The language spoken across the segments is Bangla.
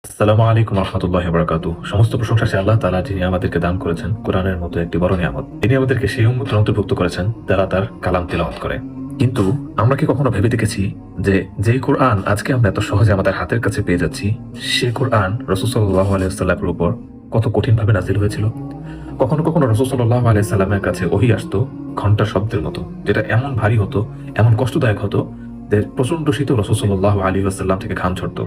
আসসালামু আলাইকুম রহমতুল্লাহি ওয়া বারাকাতুহু। সমস্ত প্রশংসা সে আল্লাহ তাআলা যিনি আমাদেরকে দান করেছেন কোরআনের মতো একটি বড় নিয়ামত। তিনি আমাদেরকে সেই উম্মতের অন্তর্ভুক্ত করেছেন যারা তার কালাম তিলাওয়াত করে। কিন্তু আমরা কি কখনো ভেবে দেখেছি যে যেই কোরআন আজকে আমরা এত সহজে আমাদের হাতের কাছে পেয়ে যাচ্ছি, সে কোরআন রাসূল সাল্লাল্লাহু আলাইহি ওয়াসাল্লামের উপর কত কঠিনভাবে নাযিল হয়েছিল? কখনো কখনো রাসূল সাল্লাল্লাহু আলাইহি সাল্লামের কাছে ওহী আসতো ঘন্টার শব্দের মতো, যেটা এমন ভারী হতো, এমন কষ্টদায়ক হতো যে প্রচন্ড শীত রাসূল সাল্লাল্লাহু আলাইহি ওয়াসাল্লাম থেকে ঘাম ঝরতো।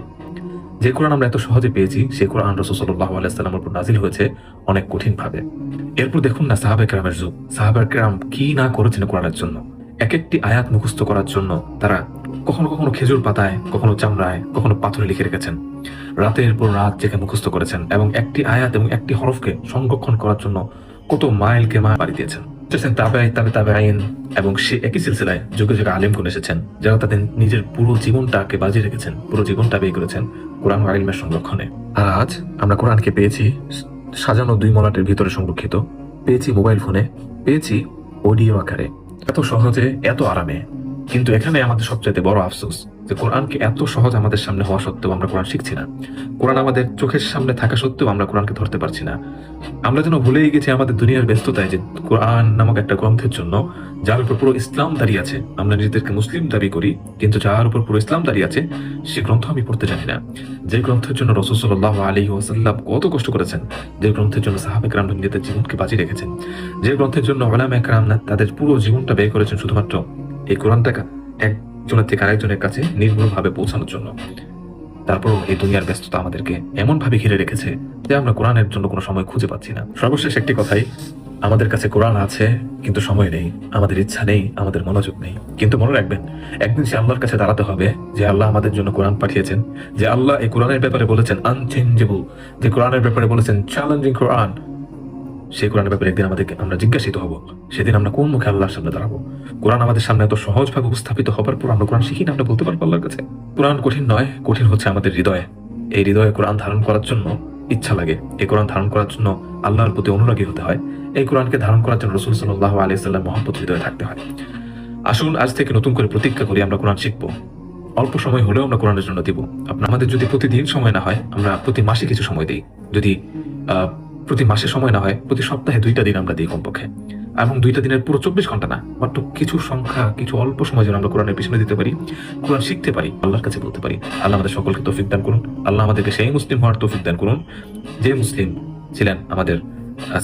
যে কোরআন আমরা এত সহজে পেয়েছি, সে কোরআন রাসূল সাল্লাল্লাহু আলাইহি ওয়াসাল্লামের উপর নাযিল হয়েছে অনেক কঠিন ভাবে। এরপর দেখুন না সাহাবায়ে কেরামের যুগ, সাহাবায়ে কেরাম কি না করেছেন কোরআনের জন্য। এক একটি আয়াত মুখস্থ করার জন্য তারা কখনো কখনো খেজুর পাতায়, কখনো চামড়ায়, কখনো পাথরে লিখে রেখেছেন। রাতের পর রাত জেগে মুখস্থ করেছেন এবং একটি আয়াত এবং একটি হরফকে সংরক্ষণ করার জন্য কত মাইলকে মাইল পাড়ি দিয়েছেন। তাবে এবং সে একই সিলসিলায় যুগে যুগে আলেমগণ এসেছেন, যারা তাদের নিজের পুরো জীবনটাকে বাজিয়ে রেখেছেন, পুরো জীবনটা ব্যয় করেছেন কোরআন ও ইলমের সংরক্ষণে। আর আজ আমরা কোরআনকে পেয়েছি সাজানো 2 মলাটের ভিতরে সংরক্ষিত, পেয়েছি মোবাইল ফোনে, পেয়েছি অডিও আকারে, এত সহজে, এত আরামে। কিন্তু এখানে আমাদের সবচেয়ে বড় আফসোস যে কোরআনকে এত সহজ আমাদের সামনে হওয়া সত্ত্বেও আমরা কোরআন শিখছি না। কোরআন আমাদের চোখের সামনে থাকা সত্ত্বেও আমরা কোরআনকে ধরতে পারছি না। আমরা যেন ভুলেই গেছি আমাদের দুনিয়ার ব্যস্ততায় যে কোরআন নামক একটা গ্রন্থের জন্য, যার উপর পুরো ইসলাম দাঁড়িয়ে আছে। আমরা নিজেদেরকে মুসলিম দাবি করি, কিন্তু যার উপর পুরো ইসলাম দাঁড়িয়ে আছে সে গ্রন্থ আমি পড়তে জানি না। যে গ্রন্থের জন্য রাসূল সাল্লাল্লাহু আলাইহি ওয়াসাল্লাম কত কষ্ট করেছেন, যে গ্রন্থের জন্য সাহাবায়ে কেরাম নিজেদের জীবনকে বাজি রেখেছেন, যে গ্রন্থের জন্য উলামায়ে কেরাম তাদের পুরো জীবনটা ব্যয় করেছেন শুধুমাত্র এই কোরআনটাকে একজনের থেকে আরেকজনের কাছে নির্ভুলভাবে পৌঁছানোর জন্য। তারপরও এই দুনিয়ার ব্যস্ততা আমাদেরকে এমন ভাবে ঘিরে রেখেছে যে আমরা কোরআনের জন্য কোনো সময় খুঁজে পাচ্ছি না। সর্বশেষ একটি কথাই, আমাদের কাছে কোরআন আছে কিন্তু সময় নেই, আমাদের ইচ্ছা নেই, আমাদের মনোযোগ নেই। কিন্তু মনে রাখবেন, একদিন সে আল্লাহর কাছে দাঁড়াতে হবে, যে আল্লাহ আমাদের জন্য কোরআন পাঠিয়েছেন, যে আল্লাহ এই কোরআনের ব্যাপারে বলেছেন আনচেঞ্জেবল, যে কোরআনের ব্যাপারে বলেছেন চ্যালেঞ্জিং কোরআন। সেই কোরআনের ব্যাপারে একদিন আমরা জিজ্ঞাসিত হব। সেদিন আমরা কোন মুখে আল্লাহর সামনে দাঁড়াবো? কোরআন আমাদের সামনে এত সহজভাবে উপস্থাপিত হবার পর আমরা কোরআন শিখি না, আমরা বলতে পারবো আল্লাহর কাছে? কোরআন কঠিন নয়, কঠিন হচ্ছে আমাদের হৃদয়ে। এই হৃদয়ে কোরআন ধারণ করার জন্য ইচ্ছা লাগে, এই কোরআন ধারণ করার জন্য আল্লাহর প্রতি অনুরাগী হতে হয়, এই কোরআনকে ধারণ করার জন্য রাসূল সাল্লাল্লাহু আলাইহি ওয়াসাল্লাম মহব্বত হৃদয়ে থাকতে হয়। আসুন আজ থেকে নতুন করে প্রতিজ্ঞা করি, আমরা কোরআন শিখবো। অল্প সময় হলেও আমরা কোরআনের জন্য দিব। আমাদের যদি প্রতিদিন সময় না হয়, আমরা প্রতি মাসে কিছু সময় দিই। যদি প্রতি মাসে সময় না হয়, প্রতি সপ্তাহে 2টা দিন আমরা দিই কমপক্ষে। এবং 2টা দিনের পুরো 24 ঘন্টা না, মাত্র কিছু সংখ্যা, কিছু অল্প সময় যেন আমরা কোরআনের পিছনে দিতে পারি, কোরআন শিখতে পারি, আল্লাহর কাছে বলতে পারি। আল্লাহ আমাদের সকলকে তৌফিক দান করুন। আল্লাহ আমাদেরকে সেই মুসলিম হওয়ার তৌফিক দান করুন যে মুসলিম ছিলেন আমাদের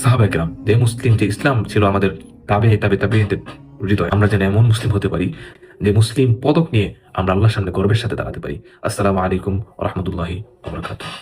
সাহাবায়ে কেরাম, যে মুসলিম, যে ইসলাম ছিল আমাদের তাবেঈদের হৃদয়। আমরা যেন এমন মুসলিম হতে পারি যে মুসলিম পদক নিয়ে আমরা আল্লাহর সামনে গর্বের সাথে দাঁড়াতে পারি। আসসালামু আলাইকুম ওয়া রাহমাতুল্লাহি ওয়া বারাকাতুহু।